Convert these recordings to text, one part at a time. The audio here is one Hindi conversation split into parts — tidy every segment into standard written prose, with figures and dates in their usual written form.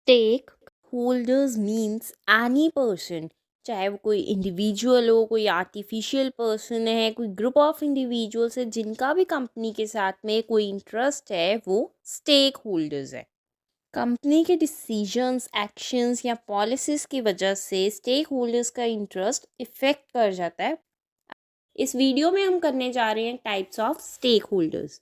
Stake holders means any person, चाहे वो कोई इंडिविजुअल हो, कोई आर्टिफिशियल पर्सन है, कोई ग्रुप ऑफ इंडिविजुअल्स है, जिनका भी कंपनी के साथ में कोई इंटरेस्ट है, वो स्टेक होल्डर्स है। कंपनी के डिसीजंस, एक्शंस या पॉलिसीज की वजह से स्टेक होल्डर्स का इंटरेस्ट इफेक्ट कर जाता है। इस वीडियो में हम करने जा रहे हैं types of stakeholders.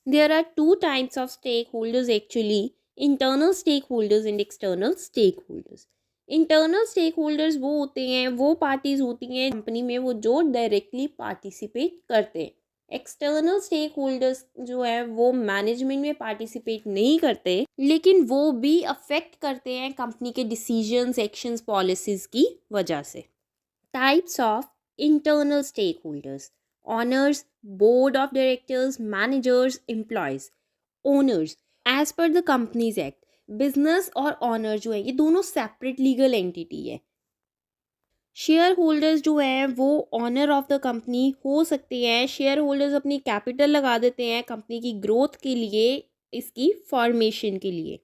There are two types of stakeholders actually, internal stakeholders and external stakeholders. Internal stakeholders वो होते हैं, वो पार्टीज होती हैं कंपनी में वो जो डायरेक्टली पार्टिसिपेट करते हैं। एक्सटर्नल स्टेक होल्डर्स जो है वो मैनेजमेंट में पार्टिसिपेट नहीं करते, लेकिन वो भी अफेक्ट करते हैं कंपनी के डिसीजंस, एक्शंस, पॉलिसीज की वजह से। Types of internal stakeholders: owners, board of directors, managers, employees. Owners, as per the Companies Act, business और ऑनर जो है ये दोनों सेपरेट लीगल एंटिटी है। शेयर होल्डर्स जो है वो ऑनर ऑफ द कंपनी हो सकते हैं। शेयर होल्डर्स अपनी कैपिटल लगा देते हैं कंपनी की ग्रोथ के लिए, इसकी फॉर्मेशन के लिए,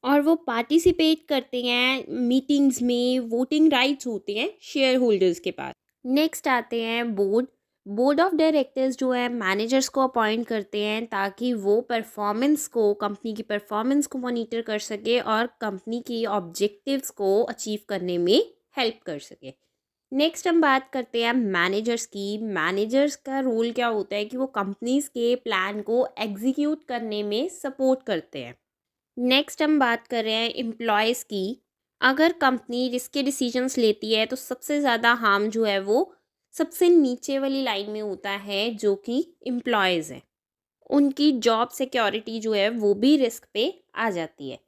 और वो पार्टिसिपेट करते हैं मीटिंग्स में। वोटिंग राइट्स होते हैं शेयर होल्डर्स के पास। नेक्स्ट आते हैं बोर्ड। बोर्ड ऑफ डायरेक्टर्स जो है मैनेजर्स को अपॉइंट करते हैं ताकि वो परफॉर्मेंस को, कंपनी की परफॉर्मेंस को मॉनिटर कर सके और कंपनी की ऑब्जेक्टिव्स को अचीव करने में हेल्प कर सके। नेक्स्ट हम बात करते हैं मैनेजर्स की। मैनेजर्स का रोल क्या होता है कि वो कंपनीज के प्लान को एग्जीक्यूट करने में सपोर्ट करते हैं। नेक्स्ट हम बात कर रहे हैं एम्प्लॉयज़ की। अगर कंपनी रिस्की डिसीजंस लेती है तो सबसे ज़्यादा हार्म जो है वो सबसे नीचे वाली लाइन में होता है, जो कि एम्प्लॉयज़ हैं। उनकी जॉब सिक्योरिटी जो है वो भी रिस्क पे आ जाती है।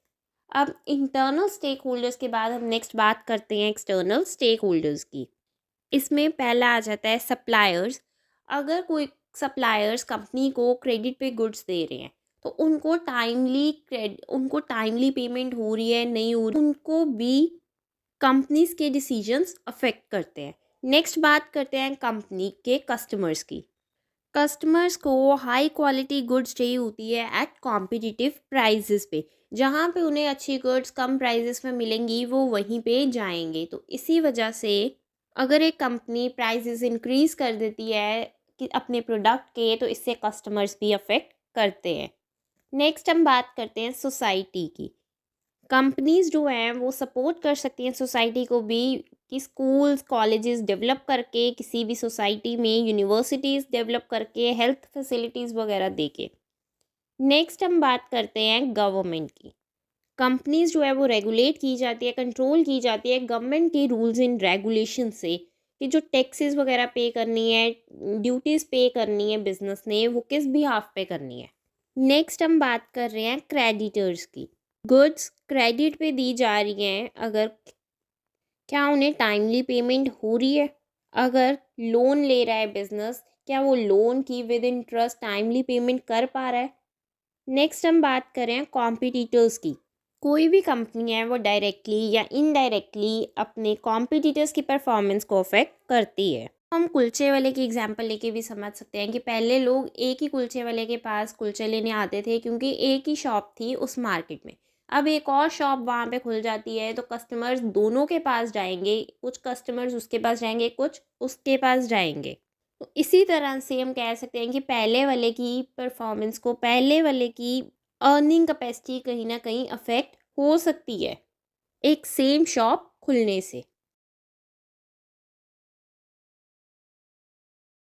अब इंटरनल स्टेक होल्डर्स के बाद हम नेक्स्ट बात करते हैं एक्सटर्नल स्टेक होल्डर्स की। इसमें पहला आ जाता है सप्लायर्स। अगर कोई सप्लायर्स कंपनी को क्रेडिट पे गुड्स दे रहे हैं तो उनको टाइमली पेमेंट हो रही है, नहीं हो रही, उनको भी कंपनीज के डिसीजंस अफेक्ट करते हैं। नेक्स्ट बात करते हैं कंपनी के कस्टमर्स की। कस्टमर्स को हाई क्वालिटी गुड्स चाहिए होती है एट कॉम्पिटिटिव प्राइजेस पे। जहाँ पे उन्हें अच्छी गुड्स कम प्राइजेस में मिलेंगी वो वहीं पे जाएंगे। तो इसी वजह से अगर एक कंपनी प्राइजेस इंक्रीज कर देती है कि अपने प्रोडक्ट के, तो इससे कस्टमर्स भी अफेक्ट करते हैं। नेक्स्ट हम बात करते हैं सोसाइटी की। कंपनीज जो हैं वो सपोर्ट कर सकती हैं सोसाइटी को भी कि स्कूल्स, कॉलेजेस डेवलप करके, किसी भी सोसाइटी में यूनिवर्सिटीज़ डेवलप करके, हेल्थ फैसिलिटीज़ वगैरह देके। नेक्स्ट हम बात करते हैं गवर्नमेंट की। कंपनीज जो है वो रेगुलेट की जाती है, कंट्रोल की जाती है गवर्नमेंट के रूल्स एंड रेगुलेशन से, कि जो टैक्सेस वगैरह पे करनी है, ड्यूटीज़ पे करनी है बिजनेस ने, वो किस भी हाफ पे करनी है। नेक्स्ट हम बात कर रहे हैं क्रेडिटर्स की। गुड्स क्रेडिट पे दी जा रही हैं, अगर क्या उन्हें टाइमली पेमेंट हो रही है। अगर लोन ले रहा है बिजनेस, क्या वो लोन की विद इंटरेस्ट टाइमली पेमेंट कर पा रहा है। नेक्स्ट हम बात करें कॉम्पिटिटर्स की। कोई भी कंपनी है वो डायरेक्टली या इनडायरेक्टली अपने कॉम्पिटिटर्स की परफॉर्मेंस को अफेक्ट करती है। हम कुलचे वाले की एग्जांपल लेके भी समझ सकते हैं कि पहले लोग एक ही कुलचे वाले के पास कुलचे लेने आते थे क्योंकि एक ही शॉप थी उस मार्केट में। अब एक और शॉप वहाँ पे खुल जाती है तो कस्टमर्स दोनों के पास जाएंगे, कुछ कस्टमर्स उसके पास जाएंगे, कुछ उसके पास जाएंगे। तो इसी तरह से हम कह सकते हैं कि पहले वाले की परफॉर्मेंस को, पहले वाले की अर्निंग कैपेसिटी कहीं ना कहीं अफेक्ट हो सकती है एक सेम शॉप खुलने से।